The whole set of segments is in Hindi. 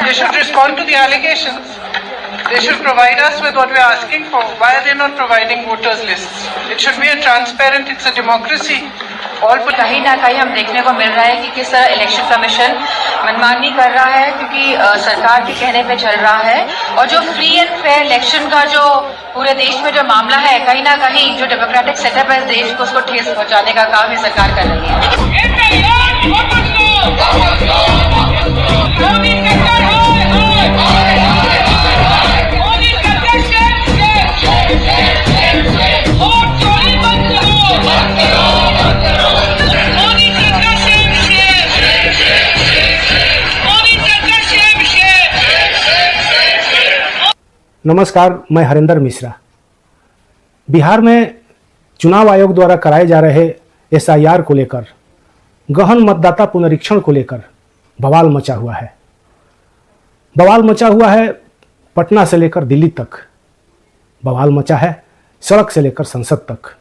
They should respond to the allegations. They should provide us with what we are asking for. Why are they not providing voters lists? It should be a transparent, it's a democracy. कहीं ना कहीं हम देखने को मिल रहा है कि किस तरह इलेक्शन कमीशन मनमानी कर रहा है, क्योंकि सरकार के कहने पे चल रहा है। और जो फ्री एंड फेयर इलेक्शन का जो पूरे देश में जो मामला है, कहीं ना कहीं जो डेमोक्रेटिक सेटअप है देश को, उसको ठेस पहुंचाने का काम ये सरकार कर रही है। नमस्कार, मैं हरिंदर मिश्रा। बिहार में चुनाव आयोग द्वारा कराए जा रहे एसआईआर को लेकर, गहन मतदाता पुनरीक्षण को लेकर बवाल मचा हुआ है। बवाल मचा हुआ है पटना से लेकर दिल्ली तक, बवाल मचा है सड़क से लेकर संसद तक।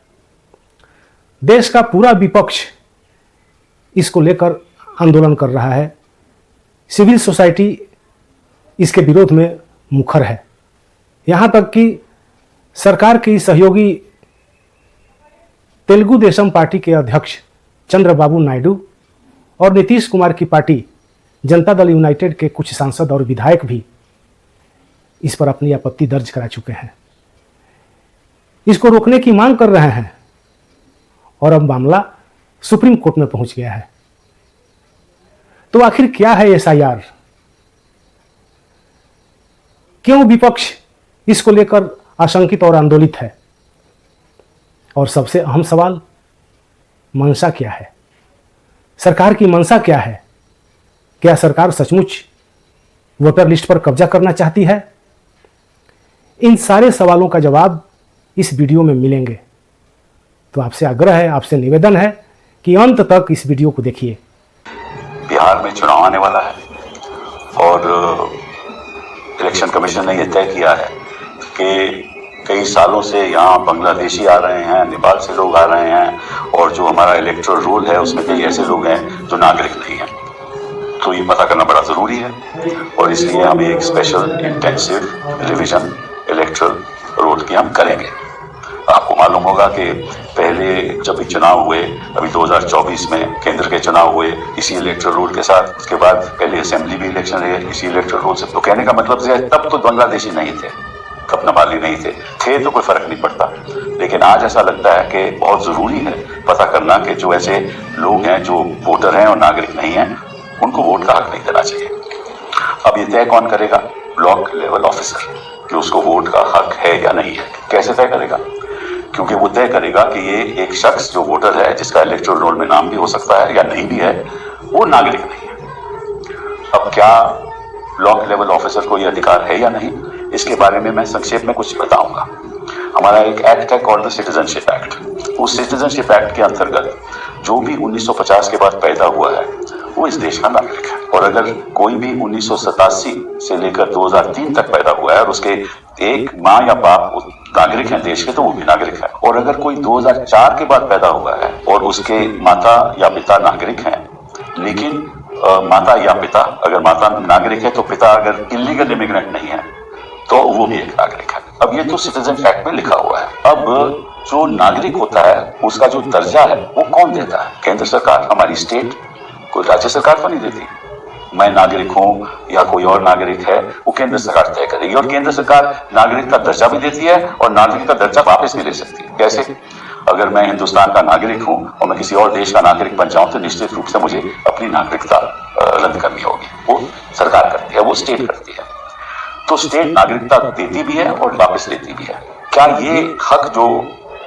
देश का पूरा विपक्ष इसको लेकर आंदोलन कर रहा है। सिविल सोसाइटी इसके विरोध में मुखर है। यहाँ तक कि सरकार की सहयोगी तेलुगु देशम पार्टी के अध्यक्ष चंद्रबाबू नायडू और नीतीश कुमार की पार्टी जनता दल यूनाइटेड के कुछ सांसद और विधायक भी इस पर अपनी आपत्ति दर्ज करा चुके हैं। इसको रोकने की मांग कर रहे हैं और अब मामला सुप्रीम कोर्ट में पहुंच गया है। तो आखिर क्या है एसआईआर? क्यों विपक्ष इसको लेकर आशंकित और आंदोलित है? और सबसे अहम सवाल, मंशा क्या है? सरकार की मंशा क्या है? क्या सरकार सचमुच वोटर लिस्ट पर कब्जा करना चाहती है? इन सारे सवालों का जवाब इस वीडियो में मिलेंगे। तो आपसे आग्रह है, आपसे निवेदन है कि अंत तक इस वीडियो को देखिए। बिहार में चुनाव आने वाला है और इलेक्शन कमीशन ने यह तय किया है कि कई सालों से यहाँ बांग्लादेशी आ रहे हैं, नेपाल से लोग आ रहे हैं और जो हमारा इलेक्टोरल रोल है उसमें कई ऐसे लोग हैं जो नागरिक नहीं हैं। तो ये पता करना बड़ा ज़रूरी है और इसलिए हम एक special intensive revision electoral roll की हम करेंगे। आपको मालूम होगा कि पहले जब भी चुनाव हुए, अभी 2024 में केंद्र के चुनाव हुए इसी इलेक्टोरल रोल के साथ, उसके बाद पहले असेंबली भी इलेक्शन रहे इसी इलेक्टोरल रोल से। तो कहने का मतलब है तब तो बांग्लादेशी नहीं थे, तब नेपाली नहीं थे तो कोई फर्क नहीं पड़ता। लेकिन आज ऐसा लगता है कि बहुत ज़रूरी है पता करना कि जो ऐसे लोग हैं जो वोटर हैं और नागरिक नहीं हैं, उनको वोट का हक नहीं देना चाहिए। अब ये तय कौन करेगा? ब्लॉक लेवल ऑफिसर, कि उसको वोट का हक है या नहीं है। कैसे तय करेगा? क्योंकि वो तय करेगा कि ये एक शख्स जो वोटर है, जिसका इलेक्टोरल रोल में नाम भी हो सकता है या नहीं भी है, वो नागरिक नहीं है। अब क्या ब्लॉक लेवल ऑफिसर को ये अधिकार है या नहीं, इसके बारे में मैं संक्षेप में कुछ बताऊंगा। हमारा एक एक्ट है कॉल्ड द सिटीजनशिप एक्ट। उस सिटीजनशिप एक्ट के अंतर्गत जो भी 1950 के बाद पैदा हुआ है वो इस देश का नागरिक है। और अगर कोई भी 1987 से लेकर 2003 तक पैदा हुआ है और उसके एक माँ या बाप नागरिक हैं देश के, तो वो भी नागरिक है। और अगर कोई 2004 के बाद पैदा हुआ है और उसके माता या पिता नागरिक हैं, लेकिन माता या पिता, अगर माता नागरिक है तो पिता अगर इलीगल इमिग्रेंट नहीं है तो वो भी एक नागरिक है। अब ये तो सिटीजन फैक्ट में लिखा हुआ है। अब जो नागरिक होता है उसका जो दर्जा है वो कौन देता है? केंद्र सरकार, हमारी स्टेट, कोई राज्य सरकार तो नहीं देती। मैं नागरिक हूँ या कोई और नागरिक है, वो केंद्र सरकार तय करेगी। और केंद्र सरकार नागरिक का दर्जा भी देती है और नागरिक का दर्जा वापस भी ले सकती है। कैसे? अगर मैं हिंदुस्तान का नागरिक हूँ और मैं किसी और देश का नागरिक बन जाऊं तो निश्चित रूप से मुझे अपनी नागरिकता रद्द करनी होगी। वो सरकार करती है, वो स्टेट करती है। तो स्टेट नागरिकता देती भी है और वापस लेती भी है। क्या ये हक जो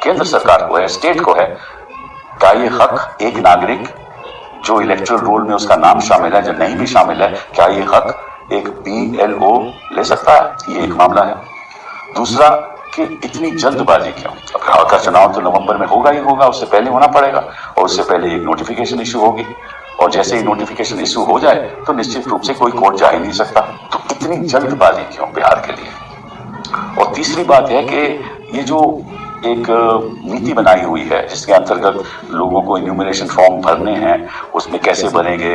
केंद्र सरकार को है, स्टेट को है, क्या ये हक एक नागरिक जो इलेक्टोरल रोल में उसका नाम शामिल है, जो नहीं भी शामिल है, क्या ये हक एक BLO ले सकता है? ये एक मामला है। दूसरा कि इतनी जल्दबाजी क्यों? अब बिहार का चुनाव तो नवंबर में होगा ही होगा, उससे पहले होना पड़ेगा और उससे पहले एक नोटिफिकेशन इशू होगी और जैसे ही नोटिफिकेशन इशू हो जाए तो निश्चित रूप से कोई कोर्ट जा ही नहीं सकता। तो इतनी जल्दबाजी क्यों बिहार के लिए? और तीसरी बात है कि ये जो एक नीति बनाई हुई है जिसके अंतर्गत लोगों को इन्यूमरेशन फॉर्म भरने हैं, उसमें कैसे भरेंगे,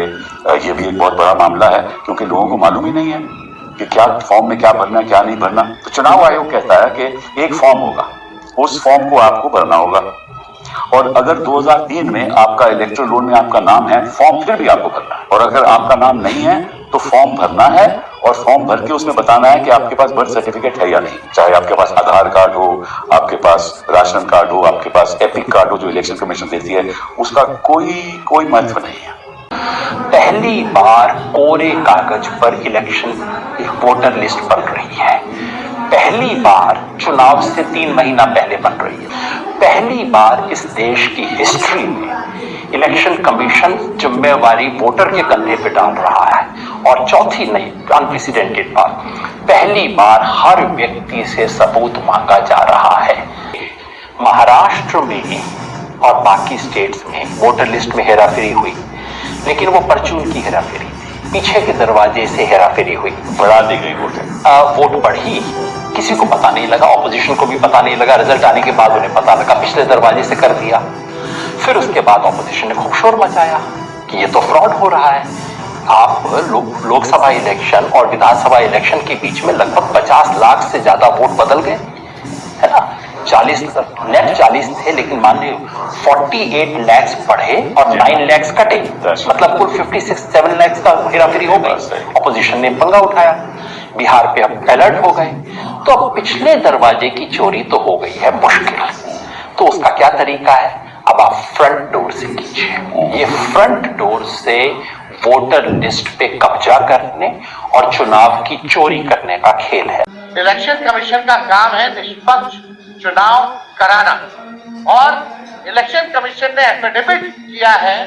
ये भी एक बहुत बड़ा मामला है क्योंकि लोगों को मालूम ही नहीं है कि क्या फॉर्म में क्या भरना क्या नहीं भरना। तो चुनाव आयोग कहता है कि एक फॉर्म होगा, उस फॉर्म को आपको भरना होगा, और अगर 2003 में आपका इलेक्टोरल रोल में आपका नाम है, फॉर्म फिर भी आपको भरना है, और अगर आपका नाम नहीं है तो फॉर्म भरना है और फॉर्म भर के उसमें बताना है कि आपके पास बर्थ सर्टिफिकेट है या नहीं। चाहे आपके पास आधार कार्ड हो, आपके पास राशन कार्ड हो, आपके पास एपिक कार्ड हो जो इलेक्शन कमीशन देती है, उसका कोई महत्व नहीं है। पहली बार कोरे कागज पर इलेक्शन वोटर लिस्ट बन रही है। पहली बार चुनाव से 3 महीना पहले बन रही है। पहली बार इस देश की हिस्ट्री में इलेक्शन कमीशन जिम्मेवारी वोटर के कंधे पे डाल रहा है। और चौथी नहीं, अनप्रेसिडेंटेड बात, पहली बार हर व्यक्ति से सबूत मांगा जा रहा है। महाराष्ट्र में और बाकी स्टेट्स में वोटर लिस्ट में हेराफेरी हुई, लेकिन वो परचून की हेराफेरी थी, पीछे के दरवाजे से हेराफेरी हुई, बढ़ा दी गई वोट बढ़ी, किसी को पता नहीं लगा, ऑपोजिशन को भी पता नहीं लगा, रिजल्ट आने के बाद उन्हें पता लगा, पिछले दरवाजे से कर दिया। फिर उसके बाद ऑपोजिशन ने खूब शोर मचाया कि ये तो फ्रॉड हो रहा है। आप लोकसभा इलेक्शन और विधानसभा इलेक्शन के बीच में लगभग 50 लाख से ज्यादा वोट बदल गए, है ना। 40 नेट 40 थे, लेकिन मान लीजिए 48 लाख बढ़े और 9 लाख कटे, मतलब कुल 56-7 लाख का हेराफेरी हो गई। ऑपोजिशन ने पंगा उठाया, बिहार पे अब अलर्ट हो गए। तो अब पिछले दरवाजे की चोरी तो हो गई है मुश्किल, तो उसका क्या तरीका है? अब आप फ्रंट डोर से कीजिए। ये फ्रंट डोर से वोटर लिस्ट पे कब्जा करने और चुनाव की चोरी करने का खेल है। इलेक्शन कमीशन का काम है निष्पक्ष चुनाव कराना, और इलेक्शन कमीशन ने एफिडेविट किया है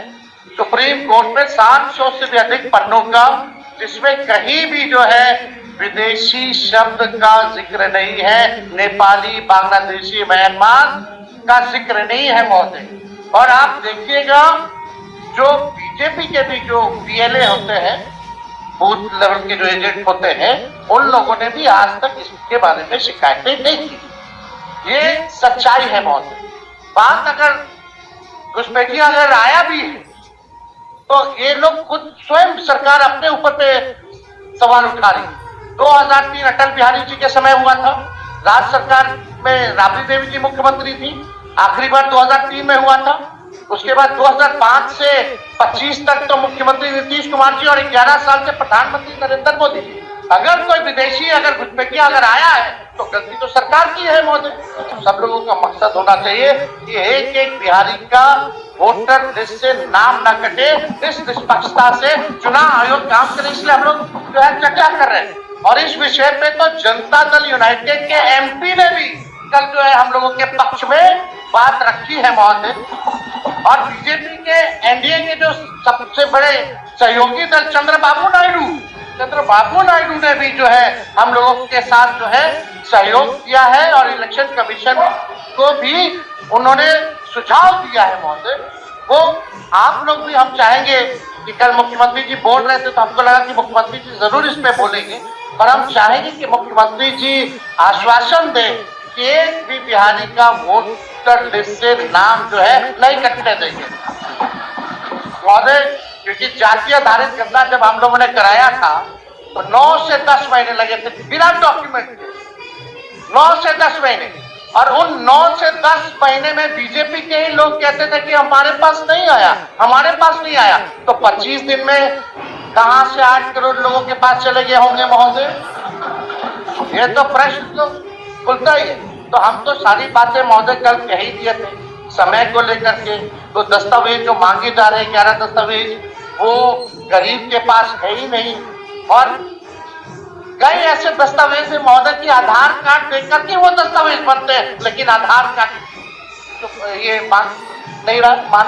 सुप्रीम कोर्ट में 700 से भी अधिक पन्नों का, जिसमें कहीं भी जो है विदेशी शब्द का जिक्र नहीं है, नेपाली, बांग्लादेशी, म्यांमार का जिक्र नहीं है महोदय। और आप देखिएगा जो बीजेपी के भी जो पीएलए होते हैं, बूथ लेवल के जो एजेंट होते हैं, उन लोगों ने भी आज तक इसके बारे में शिकायतें नहीं की। ये सच्चाई है महोदय। बात अगर घुसपैठिया अगर आया भी है तो ये लोग खुद स्वयं सरकार अपने ऊपर पे सवाल उठा रही। 2003 अटल बिहारी जी के समय हुआ था, राज्य सरकार में राबड़ी देवी जी मुख्यमंत्री थी, आखिरी बार 2003 में हुआ था। उसके बाद 2005 से 25 तक तो मुख्यमंत्री नीतीश कुमार जी और 11 साल से प्रधानमंत्री नरेंद्र मोदी जी। अगर कोई विदेशी अगर घुसपैठिया अगर आया है तो गलती तो सरकार की है महोदय। सब लोगों का मकसद होना चाहिए कि एक एक बिहारी का वोटर लिस्ट से नाम न कटे, इस निष्पक्षता से चुनाव आयोग काम करे, इसलिए हम लोग जो है चर्चा कर रहे हैं। और इस विषय पे तो जनता दल यूनाइटेड के एमपी ने भी कल जो है हम लोगों के पक्ष में बात रखी है महोदय। और बीजेपी के एनडीए के जो सबसे बड़े सहयोगी दल चंद्रबाबू नायडू ने भी जो है हम लोगों के साथ जो है सहयोग किया है, और इलेक्शन कमीशन को भी उन्होंने सुझाव दिया है महोदय। वो आप लोग भी, हम चाहेंगे कि कल मुख्यमंत्री जी बोल रहे थे तो हमको लगा कि मुख्यमंत्री जी जरूर इस पे बोलेंगे, पर हम चाहेंगे कि मुख्यमंत्री जी आश्वासन दें कि एक भी बिहारी का वोटर लिस्ट से नाम जो है नहीं कटने देंगे महोदय। क्योंकि जाति आधारित गणना जब हम लोगों ने कराया था तो 9 से 10 महीने लगे थे बिना डॉक्यूमेंट के, 9 से 10 महीने। और उन 9 से 10 महीने में बीजेपी के ही लोग कहते थे कि हमारे पास नहीं आया, तो 25 दिन में कहां से 8 करोड़ लोगों के पास चले गए होंगे महोदय? ये तो प्रश्न तो खुलता ही है। तो हम तो सारी बातें महोदय कल कह ही दिए थे समय को लेकर के। तो दस्तावेज जो मांगे जा रहे हैं 11 दस्तावेज, वो गरीब के पास है ही नहीं। और कई ऐसे दस्तावेज है महोदय की आधार कार्ड देकर के वो दस्तावेज बनते हैं, लेकिन आधार कार्ड तो ये मांग नहीं रहा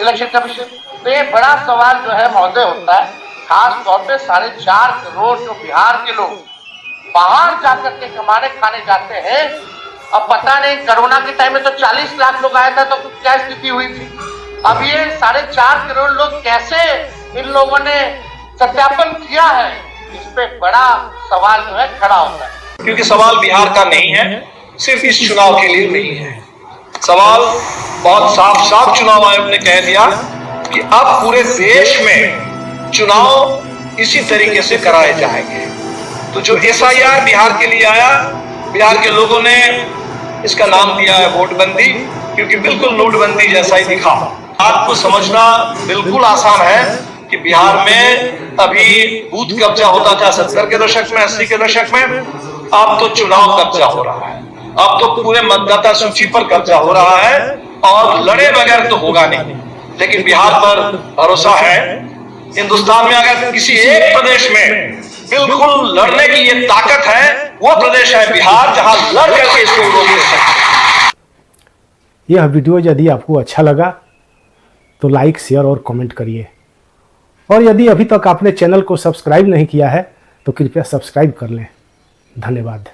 इलेक्शन कमीशन। तो ये बड़ा सवाल जो है महोदय होता है, खास तौर पे 4.5 करोड़ जो बिहार के लोग बाहर जाकर के कमाने खाने जाते हैं। अब पता नहीं कोरोना के टाइम में तो 40 लाख लोग आया था, तो क्या स्थिति हुई थी। अब ये 4.5 करोड़ लोग कैसे इन लोगों ने सत्यापन किया है, इस पे बड़ा सवाल जो है खड़ा होता है। क्योंकि सवाल बिहार का नहीं है, सिर्फ इस चुनाव के लिए नहीं है। सवाल बहुत साफ साफ चुनाव आयोग ने कह दिया कि अब पूरे देश में चुनाव इसी तरीके से कराए जाएंगे। तो जो SIR बिहार के लिए आया, बिहार के लोगों ने इसका नाम दिया है वोटबंदी, क्योंकि बिल्कुल नोटबंदी जैसा ही दिखा। आपको समझना बिल्कुल आसान है कि बिहार में अभी बूथ कब्जा होता था 70 के दशक में, 80 के दशक में, अब तो चुनाव कब्जा हो रहा है। अब तो पूरे मतदाता सूची पर कब्जा हो रहा है और लड़े बगैर तो होगा नहीं। लेकिन बिहार पर भरोसा है। हिंदुस्तान में अगर किसी एक प्रदेश में बिल्कुल लड़ने की ये ताकत है, वो प्रदेश है बिहार, जहां लड़ करके इसको रोक सकते। यह वीडियो यदि आपको अच्छा लगा तो लाइक, शेयर और कमेंट करिए। और यदि अभी तक आपने चैनल को सब्सक्राइब नहीं किया है तो कृपया सब्सक्राइब कर लें। धन्यवाद।